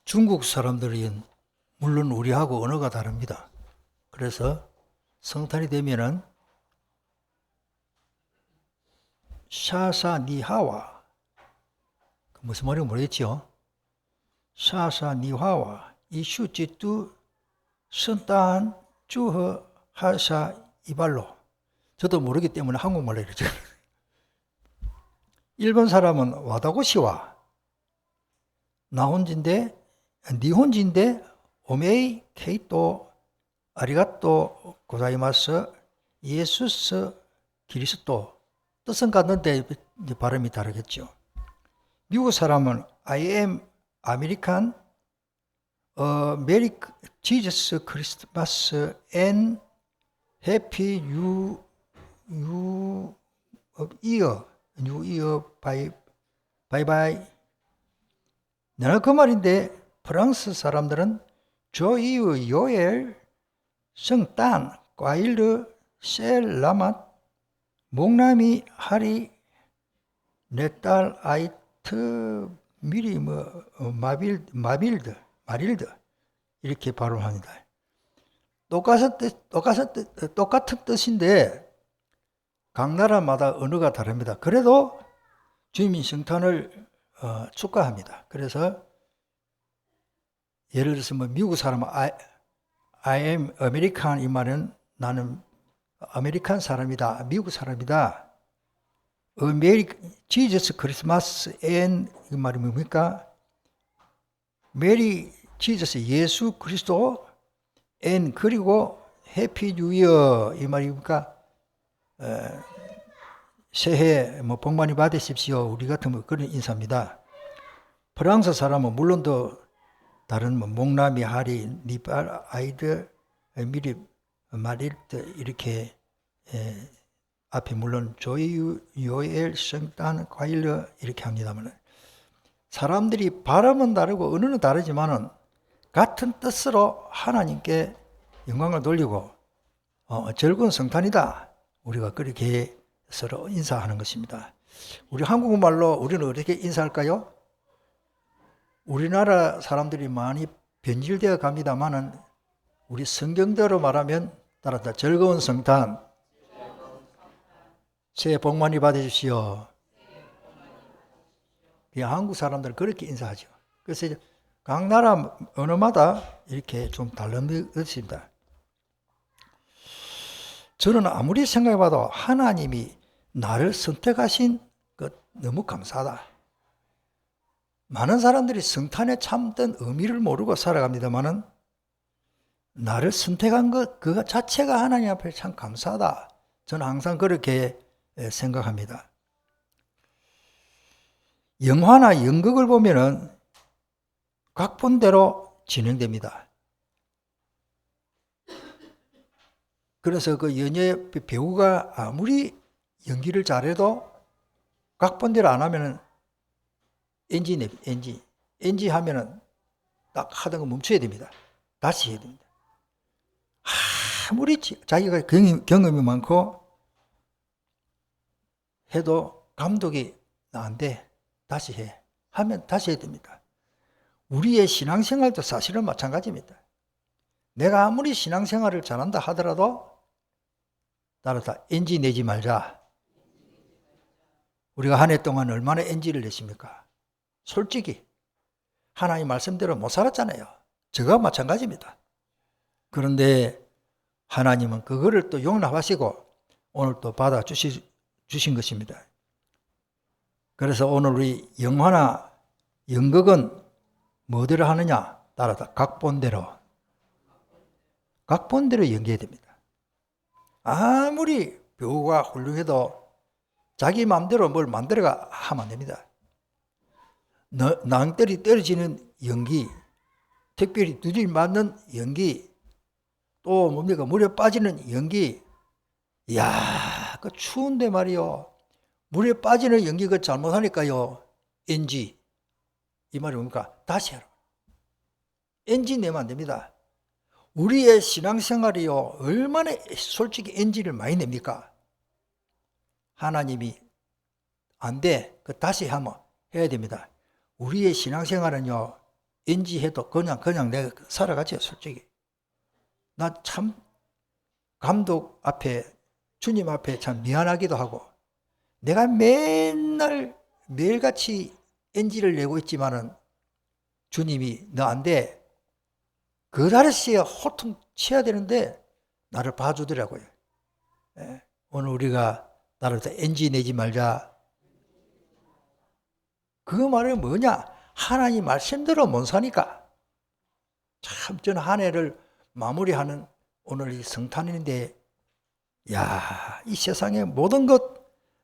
중국 사람들은 물론 우리하고 언어가 다릅니다. 그래서 성탄이 되면은 샤사 니하와, 무슨 말인지 모르겠죠. 샤사 니하와 이슈지뚜 선탄 주허 하사 이발로. 저도 모르기 때문에 한국말로 이러죠. 일본 사람은 와다고시와 나혼진데 니혼진데 오메이 케이토 아리가또 고자이마스 예수스 그리스도 뜻은 같는데 발음이 다르겠죠. 미국 사람은 I am American, Merry Jesus Christmas and Happy New Year, bye bye. 내가 그 말인데 프랑스 사람들은 조이유 요엘 성탄 과일르 셀 라맛 목나미 하리 넥달 아이트 미리 마릴드 이렇게 발음합니다. 똑같은 뜻인데 각 나라마다 언어가 다릅니다. 그래도 주민 성탄을 축하합니다. 그래서 예를 들어서 뭐 미국 사람은 I am American 이 말은 나는 아메리칸 사람이다, 미국 사람이다. 메리 지저스 크리스마스 앤 이 말이 뭡니까? 메리 지저스 예수 그리스도 앤 그리고 해피 뉴 이어 이 말입니까? 새해 뭐 복 많이 받으십시오. 우리 같은 뭐 그런 인사입니다. 프랑스 사람은 물론 더 다른 뭐 목나미 하리 니발 아이들 미리 마릴트 이렇게 앞에 물론 조이 요엘 성탄 과일러 이렇게 합니다만 사람들이 발음은 다르고 언어는 다르지만은 같은 뜻으로 하나님께 영광을 돌리고 즐거운 성탄이다. 우리가 그렇게 서로 인사하는 것입니다. 우리 한국말로 우리는 어떻게 인사할까요? 우리나라 사람들이 많이 변질되어 갑니다만은 우리 성경대로 말하면 따라서 즐거운 성탄, 새해 복 많이 받으십시오. 한국 사람들은 그렇게 인사하죠. 그래서 각 나라 언어마다 이렇게 좀 다른 것입니다. 저는 아무리 생각해봐도 하나님이 나를 선택하신 것 너무 감사하다. 많은 사람들이 성탄에 참된 의미를 모르고 살아갑니다만은 나를 선택한 것 그 자체가 하나님 앞에 참 감사하다. 저는 항상 그렇게 생각합니다. 영화나 연극을 보면은 각본대로 진행됩니다. 그래서 그 연예 배우가 아무리 연기를 잘해도 각본대로 안 하면은 NG 하면은 딱 하던 거 멈춰야 됩니다. 다시 해야 됩니다. 아무리 자기가 경험이 많고 해도 감독이 안 돼. 다시 해. 하면 다시 해야 됩니다. 우리의 신앙생활도 사실은 마찬가지입니다. 내가 아무리 신앙생활을 잘한다 하더라도 따라서 NG 내지 말자. 우리가 한 해 동안 얼마나 NG를 냈습니까? 솔직히 하나님 말씀대로 못 살았잖아요. 저가 마찬가지입니다. 그런데 하나님은 그거를 또 용납하시고 오늘 또 받아주신 것입니다. 그래서 오늘 우리 영화나 연극은 뭐대로 하느냐? 따라서 각본대로 연기해야 됩니다. 아무리 배우가 훌륭해도 자기 마음대로 뭘 만들어가 하면 안 됩니다. 낭떠리 떨어지는 연기, 특별히 두들 맞는 연기, 또 뭡니까 물에 빠지는 연기. 이야, 그 추운데 말이요. 물에 빠지는 연기 그 잘못하니까요. NG. 이 말이 뭡니까? 다시 하라. NG 내면 안 됩니다. 우리의 신앙생활이요. 얼마나 솔직히 NG를 많이 냅니까? 하나님이 안 돼. 그 다시 하면 해야 됩니다. 우리의 신앙생활은요. NG해도 그냥 내가 살아가지, 솔직히. 나 참 감독 앞에, 주님 앞에 참 미안하기도 하고, 내가 맨날 매일같이 NG를 내고 있지만은 주님이 너 안 돼. 그 달씨에 호통 치야 되는데 나를 봐주더라고요. 예. 오늘 우리가 나를 NG 내지 말자. 그 말은 뭐냐? 하나님 말씀대로 못 사니까. 참 저는 한 해를 마무리하는 오늘 이 성탄인데, 야, 이 세상의 모든 것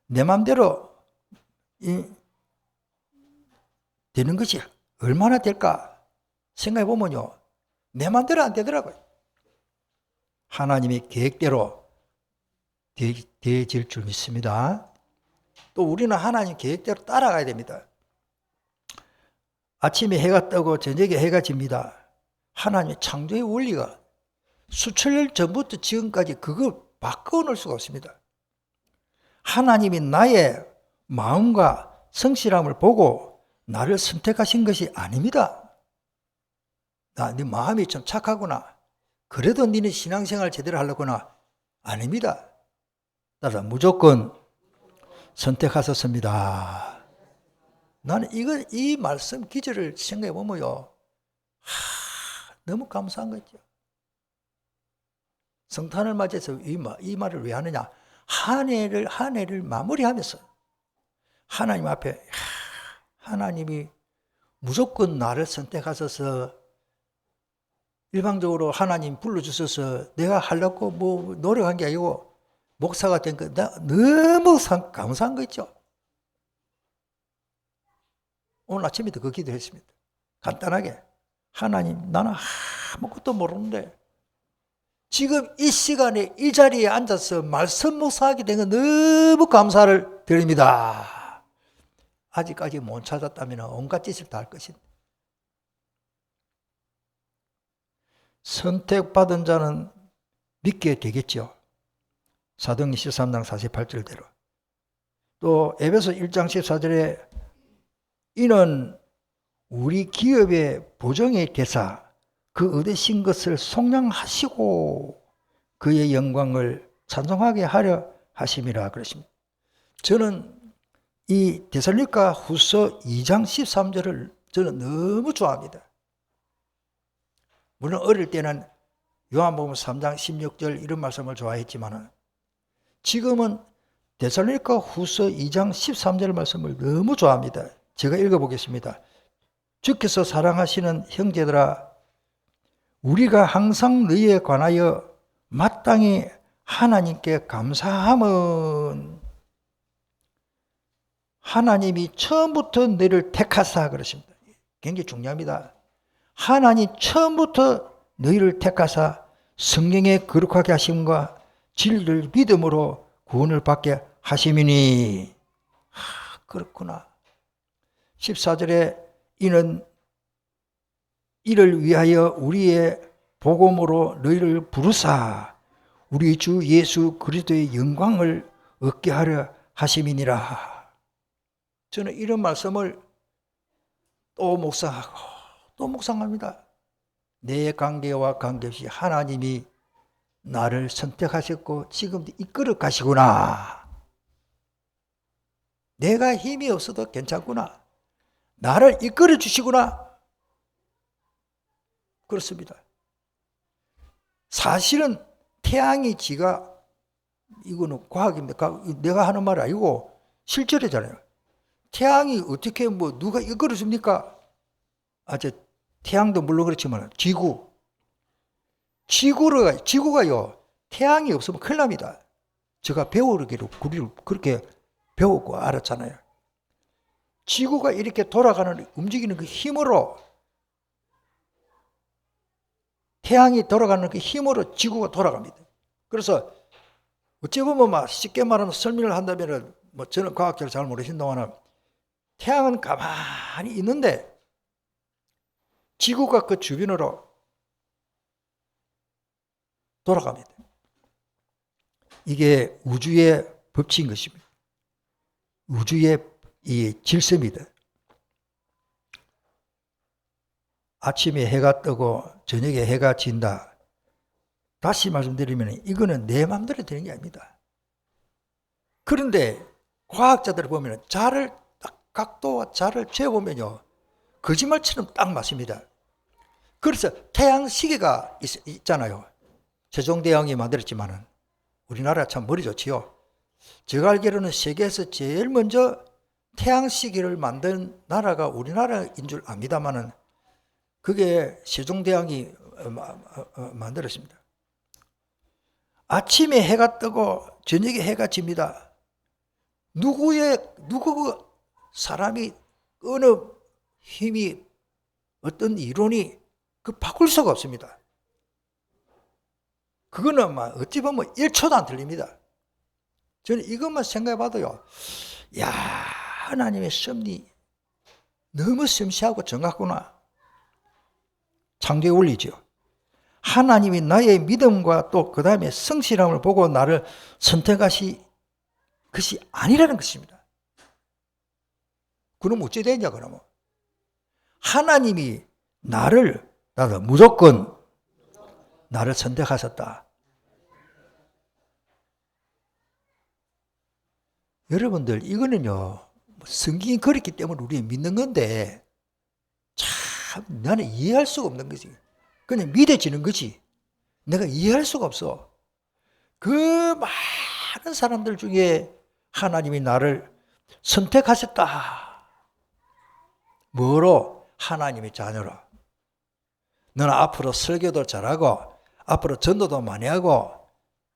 내 맘대로 되는 것이 얼마나 될까 생각해 보면요, 내 맘대로 안 되더라고요. 하나님의 계획대로 되어질 줄 믿습니다. 또 우리는 하나님 계획대로 따라가야 됩니다. 아침에 해가 뜨고 저녁에 해가 집니다. 하나님의 창조의 원리가 수천 년 전부터 지금까지 그걸 바꿔놓을 수가 없습니다. 하나님이 나의 마음과 성실함을 보고 나를 선택하신 것이 아닙니다. 네 마음이 좀 착하구나. 그래도 너는 신앙생활 제대로 하려구나. 아닙니다. 따라서 무조건 선택하셨습니다. 나는 이 말씀 기절을 생각해 보면요, 너무 감사한 거죠. 성탄을 맞이해서 이 말을 왜 하느냐? 한 해를 마무리하면서 하나님 앞에, 하나님이 무조건 나를 선택하셔서 일방적으로 하나님 불러주셔서 내가 하려고 뭐 노력한 게 아니고 목사가 된 거, 나 너무 감사한 거 있죠. 오늘 아침에도 그 기도했습니다. 간단하게, 하나님, 나는 아무것도 모르는데 지금 이 시간에 이 자리에 앉아서 말씀 목사하게 된 거 너무 감사를 드립니다. 아직까지 못 찾았다면 온갖 짓을 다 할 것인데, 선택받은 자는 믿게 되겠죠. 사도행전 13장 48절대로. 또 에베소 1장 14절에 이는 우리 기업의 보정의 대사 그 얻으신 것을 속량하시고 그의 영광을 찬송하게 하려 하심이라 그러십니다. 저는 이 데살로니가 후서 2장 13절을 저는 너무 좋아합니다. 물론 어릴 때는 요한복음 3장 16절 이런 말씀을 좋아했지만 지금은 데살로니가 후서 2장 13절 말씀을 너무 좋아합니다. 제가 읽어보겠습니다. 주께서 사랑하시는 형제들아, 우리가 항상 너희에 관하여 마땅히 하나님께 감사함은 하나님이 처음부터 너희를 택하사 그러십니다. 굉장히 중요합니다. 하나님 처음부터 너희를 택하사 성령에 거룩하게 하심과 진리를 믿음으로 구원을 받게 하심이니. 그렇구나. 14절에 이는 이를 위하여 우리의 복음으로 너희를 부르사 우리 주 예수 그리스도의 영광을 얻게 하려 하심이니라. 저는 이런 말씀을 또 묵상하고 또 묵상합니다. 내 관계와 관계없이 하나님이 나를 선택하셨고 지금도 이끌어 가시구나. 내가 힘이 없어도 괜찮구나. 나를 이끌어 주시구나. 그렇습니다. 사실은 태양이 지가, 이거는 과학입니다. 내가 하는 말 아니고 실제로잖아요. 태양이 어떻게 누가 이끌어 줍니까? 태양도 물론 그렇지만 지구가요, 태양이 없으면 큰일 납니다. 제가 배우기로 그렇게 배우고 알았잖아요. 지구가 이렇게 돌아가는, 움직이는 그 힘으로, 태양이 돌아가는 그 힘으로 지구가 돌아갑니다. 그래서 어찌 보면 쉽게 말하면 설명을 한다면, 저는 과학적으로 잘 모르신 동안은 태양은 가만히 있는데 지구가 그 주변으로 돌아갑니다. 이게 우주의 법칙인 것입니다. 우주의 이 질서입니다. 아침에 해가 뜨고 저녁에 해가 진다. 다시 말씀드리면 이거는 내 마음대로 되는 게 아닙니다. 그런데 과학자들 보면 자를 각도와 자를 재보면요, 거짓말처럼 딱 맞습니다. 그래서 태양 시계가 있잖아요. 세종대왕이 만들었지만은 우리나라 참 머리 좋지요. 제가 알기로는 세계에서 제일 먼저 태양 시계를 만든 나라가 우리나라인 줄 압니다만은 그게 세종대왕이 만들었습니다. 아침에 해가 뜨고 저녁에 해가 집니다. 누구 사람이 어느 힘이 어떤 이론이 그 바꿀 수가 없습니다. 그거는 막 어찌 보면 1초도 안 틀립니다. 저는 이것만 생각해 봐도요, 야, 하나님의 섭리 너무 섬세하고 정확구나. 창조의 원리죠. 하나님이 나의 믿음과 또 그 다음에 성실함을 보고 나를 선택하시 것이 아니라는 것입니다. 그럼 어찌 되냐 그러면? 하나님이 나를 무조건 나를 선택하셨다. 여러분들 이거는요, 성경이 그랬기 때문에 우리가 믿는 건데 참 나는 이해할 수가 없는 거지. 그냥 믿어지는 거지. 내가 이해할 수가 없어. 그 많은 사람들 중에 하나님이 나를 선택하셨다. 뭐로? 하나님의 자녀로. 너는 앞으로 설교도 잘하고 앞으로 전도도 많이 하고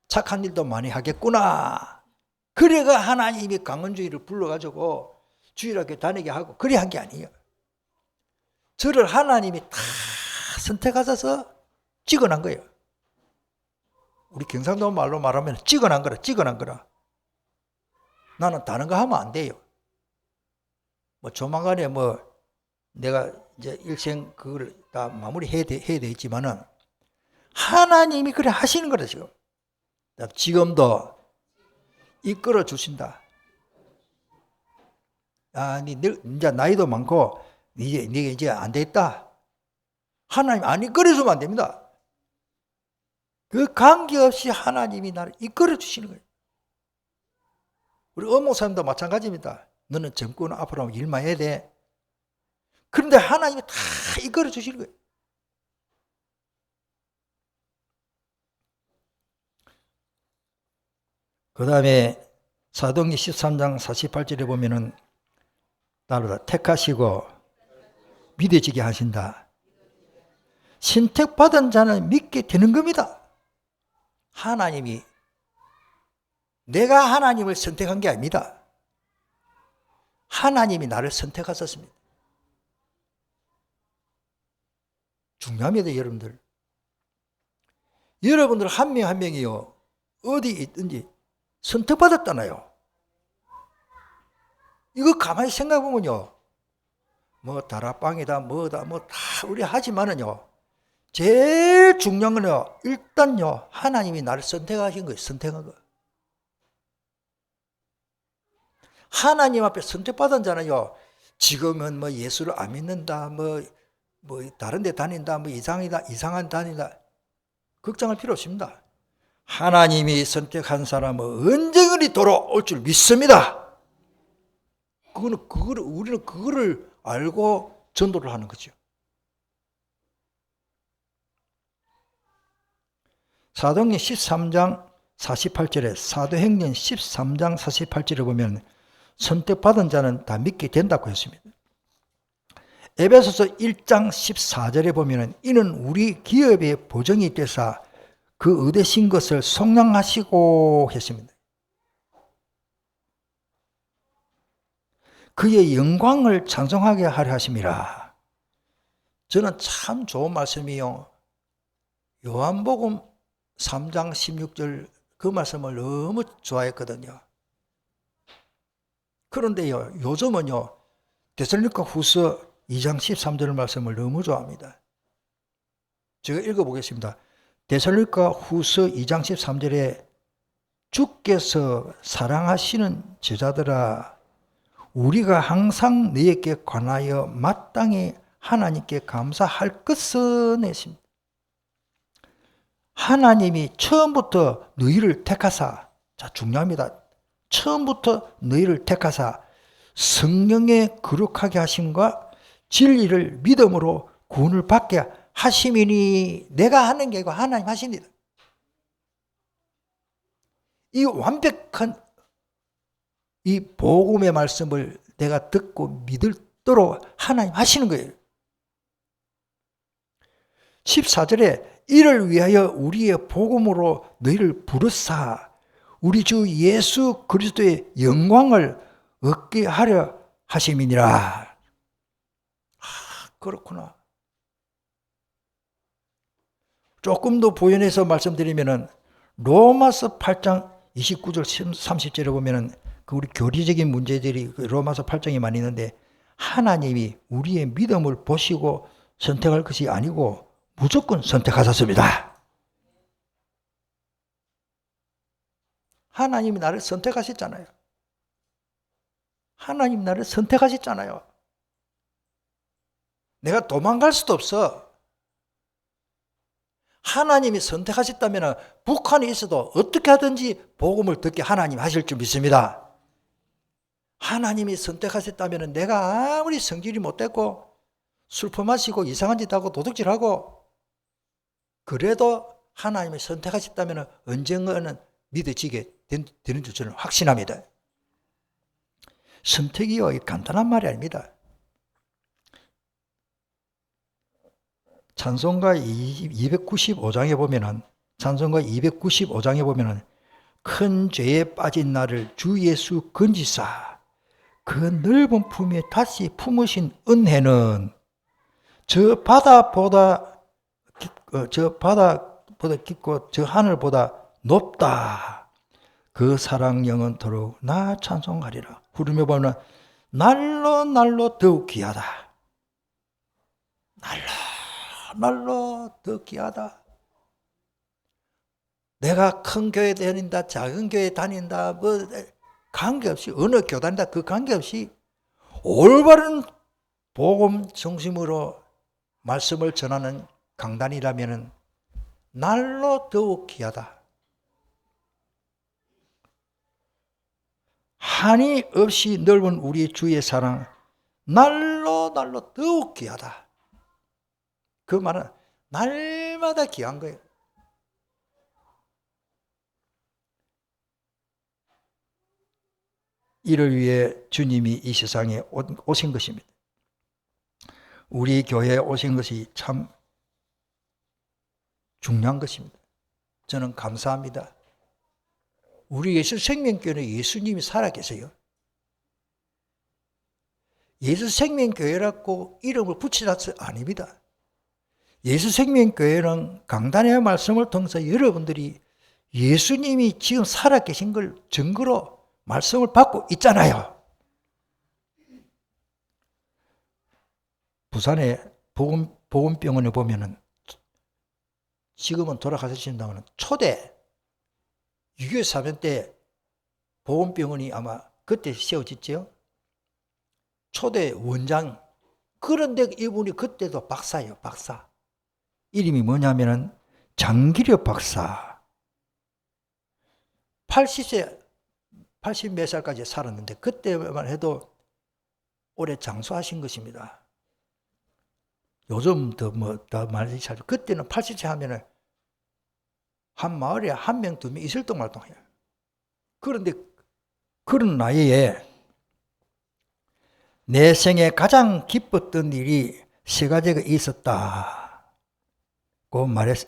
착한 일도 많이 하겠구나. 그래가 하나님이 강원주의를 불러가지고 주일학교 다니게 하고 그래 한 게 아니에요. 저를 하나님이 다 선택하셔서 찍어난 거예요. 우리 경상도 말로 말하면 찍어난 거라. 나는 다른 거 하면 안 돼요. 뭐 조만간에 뭐 내가 이제 일생 그걸 다 마무리해야 되겠지만은 하나님이 그래 하시는 거라 지금. 지금도 이끌어 주신다. 아니 이제 나이도 많고 이제 안 되겠다. 하나님 안 이끌어주면 안 됩니다. 그 관계없이 하나님이 나를 이끌어 주시는 거예요. 우리 엄목사님도 마찬가지입니다. 너는 젊고 앞으로 일만 해야 돼. 그런데 하나님이 다 이끌어 주시는 거예요. 그 다음에 사도행전 13장 48절에 보면은 나를 택하시고 믿어지게 하신다. 선택받은 자는 믿게 되는 겁니다. 하나님이 내가 하나님을 선택한 게 아닙니다. 하나님이 나를 선택하셨습니다. 중요합니다, 여러분들. 여러분들 한 명 한 명이요, 어디 있든지 선택받았잖아요. 이거 가만히 생각해보면요, 뭐 다락방이다 뭐다 뭐 다 우리 하지만은요, 제일 중요한 거는요, 일단요 하나님이 나를 선택하신 거예요. 선택한 거. 하나님 앞에 선택받은 자는요, 지금은 뭐 예수를 안 믿는다, 뭐 다른 데 다닌다, 뭐 이상한 다닌다, 걱정할 필요 없습니다. 하나님이 선택한 사람은 언젠가리 돌아올 줄 믿습니다. 우리는 그거를 알고 전도를 하는 거죠. 사도행전 13장 48절에 사도행전 13장 48절에 보면 선택받은 자는 다 믿게 된다고 했습니다. 에베소서 1장 14절에 보면 이는 우리 기업의 보정이 되사 그 얻으신 것을 속량하시고 했습니다. 그의 영광을 찬송하게 하려 하심이라. 저는 참 좋은 말씀이요, 요한복음 3장 16절 그 말씀을 너무 좋아했거든요. 그런데요, 요즘은요 데살로니가 후서 2장 13절 말씀을 너무 좋아합니다. 제가 읽어보겠습니다. 데살로니가 후서 2장 13절에 주께서 사랑하시는 제자들아, 우리가 항상 너에게 관하여 마땅히 하나님께 감사할 것은 했습니다. 하나님이 처음부터 너희를 택하사, 자, 중요합니다. 처음부터 너희를 택하사 성령의 거룩하게 하심과 진리를 믿음으로 구원을 받게 하심이니, 내가 하는 게 아니고 하나님 하십니다. 이 완벽한 이 복음의 말씀을 내가 듣고 믿도록 하나님 하시는 거예요. 14절에 이를 위하여 우리의 복음으로 너희를 부르사 우리 주 예수 그리스도의 영광을 얻게 하려 하심이니라. 그렇구나. 조금 더 부연해서 말씀드리면은 로마서 8장 29절 30절에 보면은 그 우리 교리적인 문제들이 로마서 8장에 많이 있는데, 하나님이 우리의 믿음을 보시고 선택할 것이 아니고 무조건 선택하셨습니다. 하나님이 나를 선택하셨잖아요. 하나님 나를 선택하셨잖아요. 내가 도망갈 수도 없어. 하나님이 선택하셨다면 북한에 있어도 어떻게 하든지 복음을 듣게 하나님 하실 줄 믿습니다. 하나님이 선택하셨다면 내가 아무리 성질이 못됐고 술 퍼마시고 이상한 짓 하고 도둑질하고 그래도 하나님이 선택하셨다면 언젠가는 믿어지게 되는 줄 저는 확신합니다. 선택이요, 간단한 말이 아닙니다. 찬송가 295장에 보면은, 찬송가 295장에 보면은 큰 죄에 빠진 나를 주 예수 건지사 그 넓은 품에 다시 품으신 은혜는 저 바다보다 깊고 저 하늘보다 높다. 그 사랑 영원토록 나 찬송하리라. 부르며 보면 날로 날로 더욱 귀하다. 날로 더 귀하다. 내가 큰 교회 다닌다, 작은 교회 다닌다, 뭐 관계없이, 어느 교단이다 그 관계없이 올바른 복음 중심으로 말씀을 전하는 강단이라면 날로 더욱 귀하다. 한이 없이 넓은 우리 주의 사랑 날로 날로 더욱 귀하다. 그 말은 날마다 귀한 거예요. 이를 위해 주님이 이 세상에 오신 것입니다. 우리 교회에 오신 것이 참 중요한 것입니다. 저는 감사합니다. 우리 예수생명교회는 예수님이 살아계세요. 예수생명교회라고 이름을 붙이라서 아닙니다. 예수생명교회는 강단의 말씀을 통해서 여러분들이 예수님이 지금 살아계신 걸 증거로 말씀을 받고 있잖아요. 부산의 보건병원에 보면은 지금은 돌아가셨습니다만 초대 6.25 사변 때 보건병원이 아마 그때 세워졌죠. 초대 원장. 그런데 이분이 그때도 박사예요, 박사. 이름이 뭐냐면은 장기려 박사. 80 몇 살까지 살았는데 그때만 해도 오래 장수하신 것입니다. 요즘 더 많이 살죠. 그때는 80세 하면은 한 마을에 한 명, 두 명 있을 동말동해요. 그런데 그런 나이에 내 생에 가장 기뻤던 일이 세 가지가 있었다고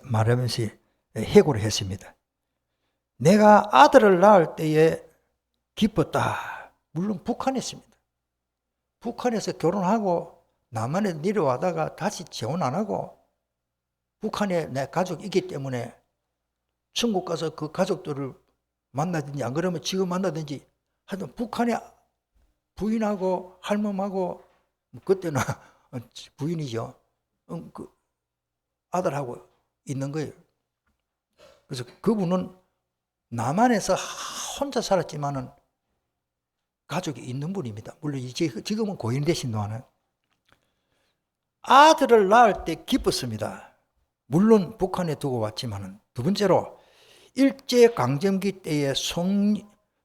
말하면서 해고를 했습니다. 내가 아들을 낳을 때에 기뻤다. 물론 북한이었습니다. 북한에서 결혼하고 남한에 내려와다가 다시 재혼 안 하고 북한에 내 가족이 있기 때문에 중국 가서 그 가족들을 만나든지 안 그러면 지금 만나든지 하여튼 북한에 부인하고 할멈하고 그때는 부인이죠. 그 아들하고 있는 거예요. 그래서 그분은 남한에서 혼자 살았지만은 가족이 있는 분입니다. 물론 지금은 고인 되신 동안은 아들을 낳을 때 기뻤습니다. 물론 북한에 두고 왔지만, 두 번째로 일제강점기 때에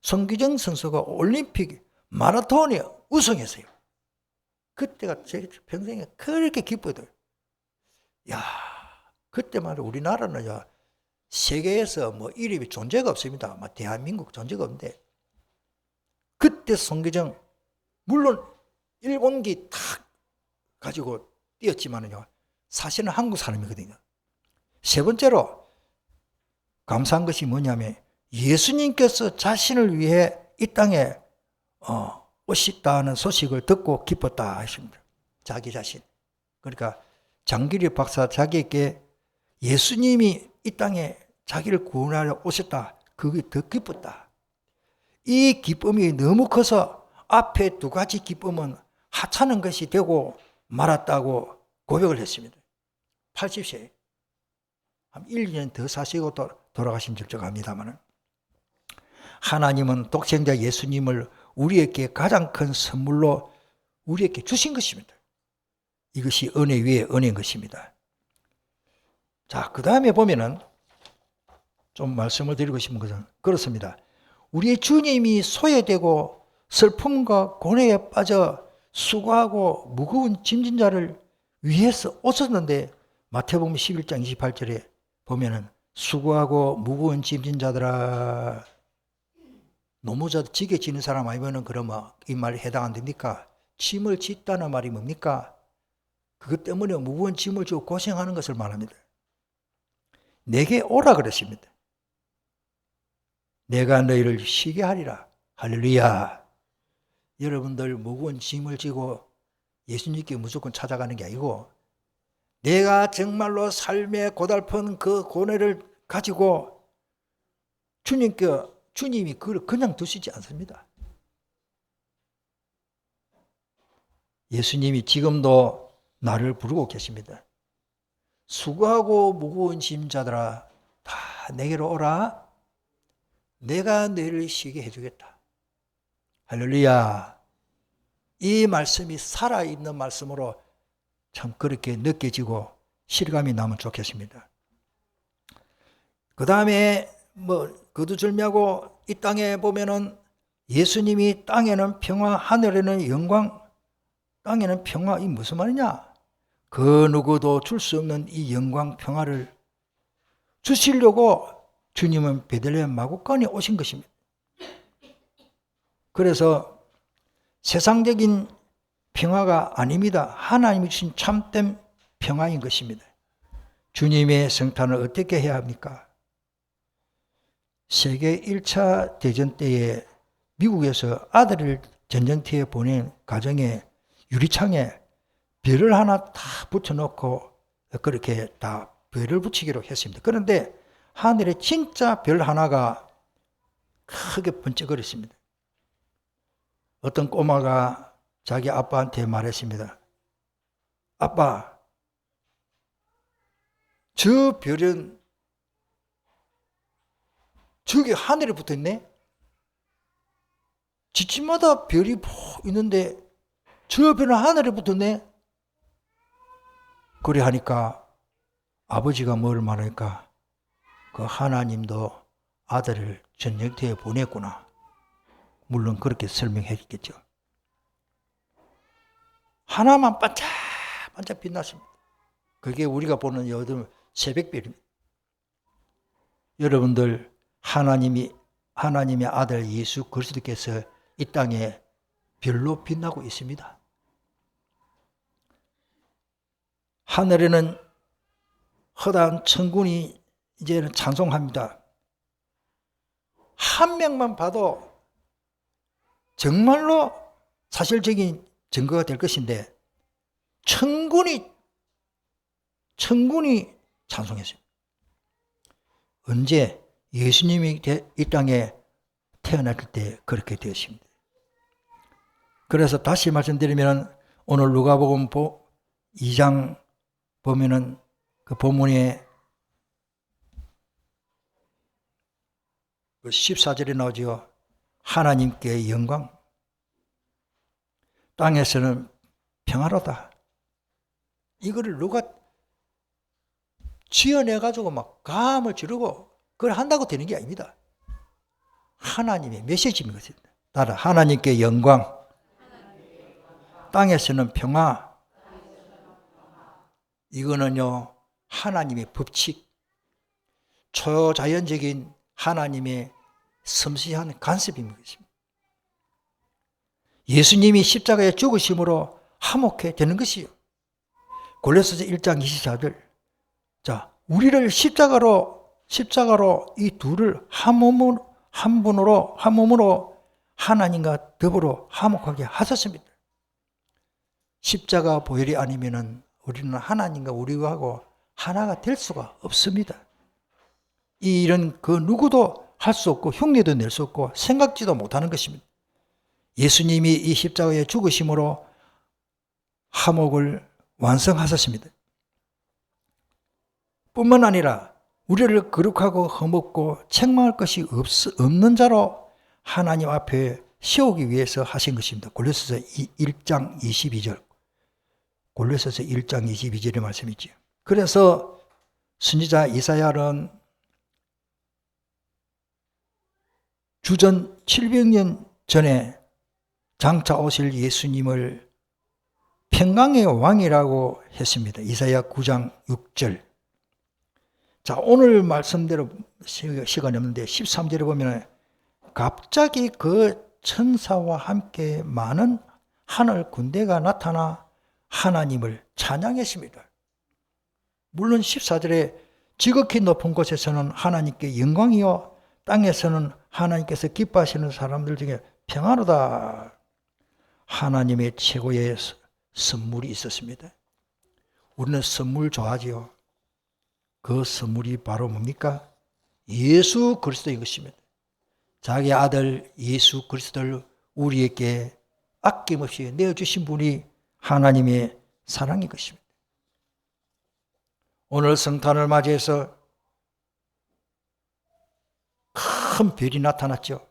송기정 선수가 올림픽 마라톤에 우승했어요. 그때가 제 평생에 그렇게 기쁘더라고요. 야, 그때만 해도 우리나라는 세계에서 뭐 이름이 존재가 없습니다. 대한민국 존재가 없는데, 그때 송기정, 물론 일본기 탁 가지고 뛰었지만요, 사실은 한국 사람이거든요. 세 번째로 감사한 것이 뭐냐면, 예수님께서 자신을 위해 이 땅에 오셨다는 소식을 듣고 기뻤다 하십니다. 자기 자신. 그러니까 장기리 박사 자기에게 예수님이 이 땅에 자기를 구원하러 오셨다, 그게 더 기뻤다. 이 기쁨이 너무 커서 앞에 두 가지 기쁨은 하찮은 것이 되고 말았다고 고백을 했습니다. 80세. 한 1, 2년 더 사시고 돌아가신 줄 압니다만, 하나님은 독생자 예수님을 우리에게 가장 큰 선물로 우리에게 주신 것입니다. 이것이 은혜 위에 은혜인 것입니다. 자, 그 다음에 보면은 좀 말씀을 드리고 싶은 것은 그렇습니다. 우리의 주님이 소외되고 슬픔과 고뇌에 빠져 수고하고 무거운 짐진 자를 위해서 오셨는데, 마태복음 11장 28절에 보면은 수고하고 무거운 짐진 자들아, 노무자 지게 지는 사람 아니면은 그러면 이 말에 해당 안 됩니까? 짐을 짓다는 말이 뭡니까? 그것 때문에 무거운 짐을 지고 고생하는 것을 말합니다. 내게 오라 그랬습니다. 내가 너희를 쉬게 하리라. 할렐루야. 여러분들 무거운 짐을 지고 예수님께 무조건 찾아가는 게 아니고, 내가 정말로 삶의 고달픈 그 고뇌를 가지고 주님이 그걸 그냥 두시지 않습니다. 예수님이 지금도 나를 부르고 계십니다. 수고하고 무거운 짐자들아, 다 내게로 오라. 내가 너희를 쉬게 해주겠다. 할렐루야. 이 말씀이 살아있는 말씀으로 참 그렇게 느껴지고 실감이 나면 좋겠습니다. 그 다음에 거두절미하고 이 땅에 보면은 예수님이 땅에는 평화, 하늘에는 영광, 땅에는 평화, 이 무슨 말이냐? 그 누구도 줄 수 없는 이 영광, 평화를 주시려고 주님은 베들레헴 마구간에 오신 것입니다. 그래서 세상적인 평화가 아닙니다. 하나님이 주신 참된 평화인 것입니다. 주님의 성탄을 어떻게 해야 합니까? 세계 1차 대전 때에 미국에서 아들을 전쟁터에 보낸 가정에 유리창에 별을 하나 다 붙여놓고 그렇게 다 별을 붙이기로 했습니다. 그런데 하늘에 진짜 별 하나가 크게 번쩍거렸습니다. 어떤 꼬마가 자기 아빠한테 말했습니다. 아빠, 저 별은 저기 하늘에 붙어있네? 집집마다 별이 있는데 저 별은 하늘에 붙었네? 그래 하니까 아버지가 뭘 말하니까, 그 하나님도 아들을 전쟁터에 보냈구나. 물론 그렇게 설명했겠죠. 하나만 반짝반짝 빛났습니다. 그게 우리가 보는 요즘 새벽별입니다. 여러분들, 하나님의 아들 예수 그리스도께서 이 땅에 별로 빛나고 있습니다. 하늘에는 허다한 천군이 이제는 찬송합니다. 한 명만 봐도 정말로 사실적인 증거가 될 것인데, 천군이 찬송했어요. 언제? 예수님이 이 땅에 태어났을 때 그렇게 되었습니다. 그래서 다시 말씀드리면, 오늘 누가복음 2장 보면은 그 본문에 14절에 나오죠. 하나님께 영광, 땅에서는 평화로다. 이거를 누가 지어내가지고 막 감을 지르고 그걸 한다고 되는 게 아닙니다. 하나님의 메시지인 것입니다. 따라 하나님께 영광, 땅에서는 평화. 이거는요, 하나님의 법칙, 초자연적인 하나님의 섬세한 간섭인 것입니다. 예수님이 십자가에 죽으심으로 화목해 되는 것이요. 골로새서 1장 24절. 자, 우리를 십자가로 이 둘을 한 몸으로 하나님과 더불어 화목하게 하셨습니다. 십자가 보혈이 아니면은 우리는 하나님과 우리하고 하나가 될 수가 없습니다. 이 일은 그 누구도 할 수 없고 흉내도 낼 수 없고 생각지도 못하는 것입니다. 예수님이 이 십자가에 죽으심으로 화목을 완성하셨습니다. 뿐만 아니라 우리를 거룩하고 흠없고 책망할 것이 없는 자로 하나님 앞에 세우기 위해서 하신 것입니다. 골로새서 1장 22절. 골로새서 1장 22절의 말씀이죠. 그래서 선지자 이사야는 주전 700년 전에 장차 오실 예수님을 평강의 왕이라고 했습니다. 이사야 9장 6절. 자, 오늘 말씀대로 시간이 없는데 13절에 보면 갑자기 그 천사와 함께 많은 하늘 군대가 나타나 하나님을 찬양했습니다. 물론 14절에 지극히 높은 곳에서는 하나님께 영광이요 땅에서는 하나님께서 기뻐하시는 사람들 중에 평화로다. 하나님의 최고의 선물이 있었습니다. 우리는 선물 좋아하지요. 그 선물이 바로 뭡니까? 예수 그리스도인 것입니다. 자기 아들 예수 그리스도를 우리에게 아낌없이 내어주신 분이 하나님의 사랑인 것입니다. 오늘 성탄을 맞이해서 큰 별이 나타났죠.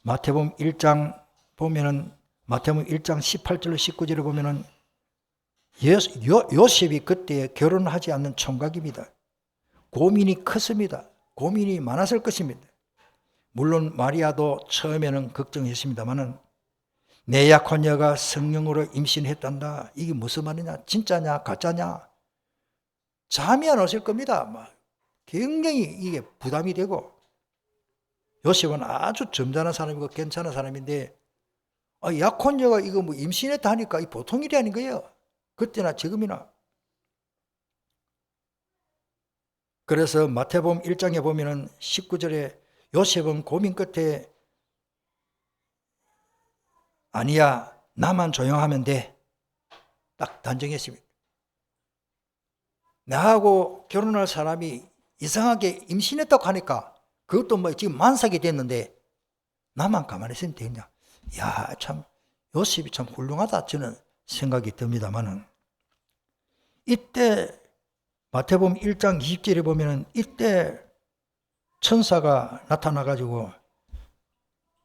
마태복음 1장 18절로 19절에 보면은 요셉이 그때 결혼하지 않는 총각입니다. 고민이 컸습니다. 고민이 많았을 것입니다. 물론 마리아도 처음에는 걱정했습니다만은 내 약혼 여가 성령으로 임신했단다. 이게 무슨 말이냐? 진짜냐? 가짜냐? 잠이 안 오실 겁니다. 굉장히 이게 부담이 되고 요셉은 아주 점잖은 사람이고 괜찮은 사람인데 약혼 여가 이거 뭐 임신했다 하니까 이 보통 일이 아닌 거예요. 그때나 지금이나. 그래서 마태복음 1장에 보면은 19절에 요셉은 고민 끝에 아니야, 나만 조용하면 돼. 딱 단정했습니다. 나하고 결혼할 사람이 이상하게 임신했다고 하니까 그것도 뭐 지금 만삭이 됐는데 나만 가만히 있으면 되겠냐. 야, 참 요셉이 참 훌륭하다 저는 생각이 듭니다만은 이때 마태복음 1장 20절에 보면은 이때 천사가 나타나가지고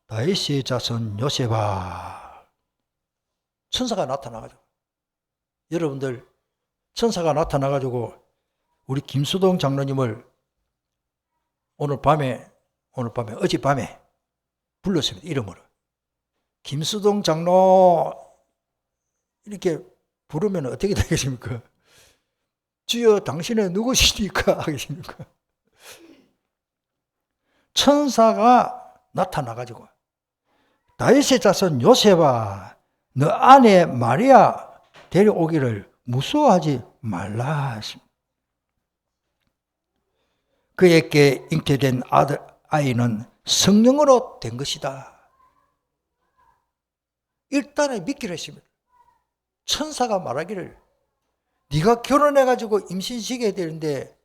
다윗의 자손 요셉아, 천사가 나타나가지고 여러분들 천사가 나타나가지고 우리 김수동 장로님을 어젯밤에 불렀습니다. 이름으로. 김수동 장로 이렇게 부르면 어떻게 되겠습니까? 주여 당신은 누구시니까 하겠습니까? 천사가 나타나가지고 다윗의 자손 요셉아, 너 아내 마리아 데려오기를 무서워하지 말라 하십니다. 그에게 잉태된 아이는 성령으로 된 것이다. 일단은 믿기로 했습니다. 천사가 말하기를 네가 결혼해가지고 임신시켜야 되는데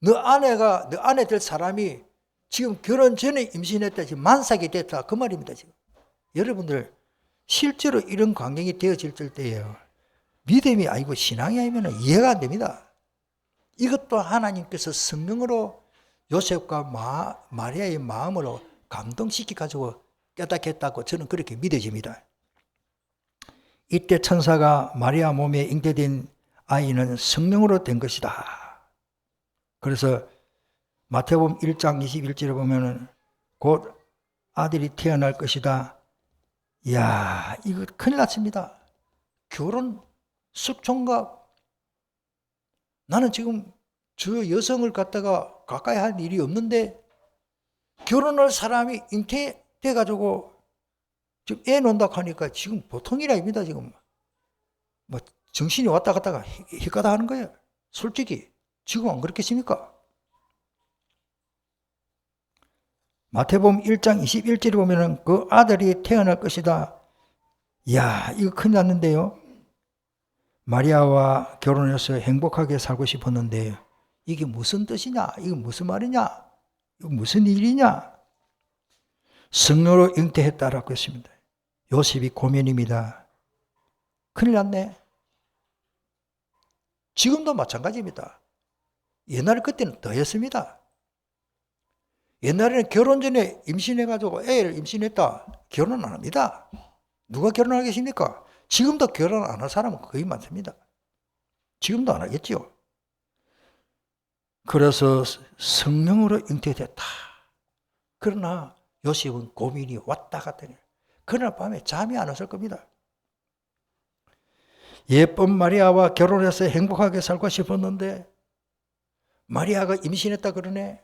너 아내 될 사람이 지금 결혼 전에 임신했다, 지금 만삭이 됐다, 그 말입니다. 지금 여러분들 실제로 이런 광경이 되어질 때예요. 믿음이 아니고 신앙이 아니면 이해가 안 됩니다. 이것도 하나님께서 성령으로 요셉과 마리아의 마음으로 감동시켜가지고 깨닫겠다고 저는 그렇게 믿어집니다. 이때 천사가 마리아 몸에 잉태된 아이는 성령으로 된 것이다. 그래서 마태복음 1장 21절에 보면은 곧 아들이 태어날 것이다. 이야, 이거 큰일 났습니다. 결혼 숙청각. 나는 지금 저 여성을 갖다가 가까이 할 일이 없는데 결혼할 사람이 잉태돼가지고 지금 애 논다 하니까 지금 보통 일 아닙니다. 지금 뭐 정신이 왔다 갔다가 헷가다 하는 거예요. 솔직히 지금 안 그렇겠습니까? 마태복음 1장 21절에 보면은 그 아들이 태어날 것이다. 이야, 이거 큰일 났는데요. 마리아와 결혼해서 행복하게 살고 싶었는데 이게 무슨 뜻이냐? 이거 무슨 말이냐? 이거 무슨 일이냐? 성령으로 잉태했다라고 했습니다. 요셉이 고민입니다. 큰일 났네. 지금도 마찬가지입니다. 옛날 그때는 더 했습니다. 옛날에는 결혼 전에 임신해가지고 애를 임신했다. 결혼 안 합니다. 누가 결혼하겠습니까? 지금도 결혼 안 할 사람은 거의 많습니다. 지금도 안 하겠지요. 그래서 성령으로 잉태됐다. 그러나 요셉은 고민이 왔다 갔다 해요. 그날 밤에 잠이 안 왔을 겁니다. 예쁜 마리아와 결혼해서 행복하게 살고 싶었는데 마리아가 임신했다 그러네.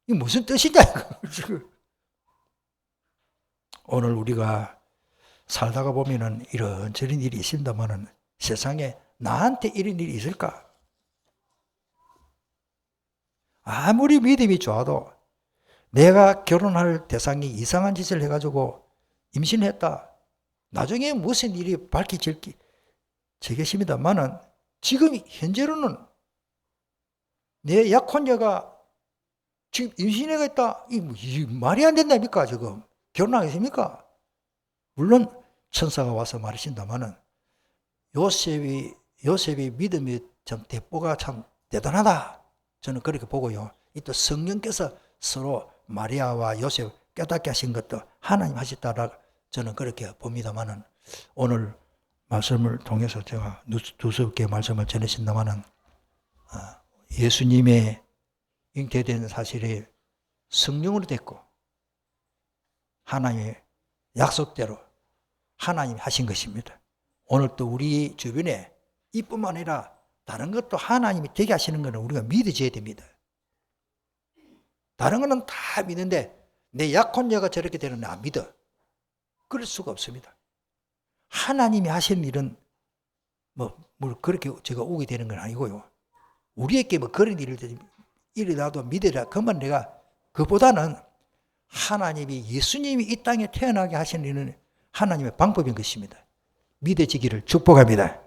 이게 무슨 뜻이냐? 오늘 우리가 살다가 보면은 이런저런 일이 있습니다만은 세상에 나한테 이런 일이 있을까? 아무리 믿음이 좋아도 내가 결혼할 대상이 이상한 짓을 해가지고 임신했다. 나중에 무슨 일이 밝혀질지 되겠습니다만은 지금 현재로는 내 약혼녀가 지금 임신해가 있다. 이 말이 안 된다니까 지금. 결혼하겠습니까? 물론 천사가 와서 말하신다마는 요셉의 믿음의 참 대보가 참 대단하다. 저는 그렇게 보고요. 이 또 성령께서 서로 마리아와 요셉 깨닫게 하신 것도 하나님 하셨다라 저는 그렇게 봅니다마는 오늘 말씀을 통해서 제가 두껍게 말씀을 전했습니다마는 예수님의 잉태된 사실이 성령으로 됐고 하나님의 약속대로 하나님이 하신 것입니다. 오늘 또 우리 주변에 이뿐만 아니라 다른 것도 하나님이 되게 하시는 것은 우리가 믿어줘야 됩니다. 다른 거는 다 믿는데 내 약혼녀가 저렇게 되는데 안 믿어. 그럴 수가 없습니다. 하나님이 하신 일은 뭐 그렇게 제가 오게 되는 건 아니고요. 우리에게 뭐 그런 일이 나도 믿으라. 그만 내가 그보다는 하나님이 예수님이 이 땅에 태어나게 하신 일은 하나님의 방법인 것입니다. 믿어지기를 축복합니다.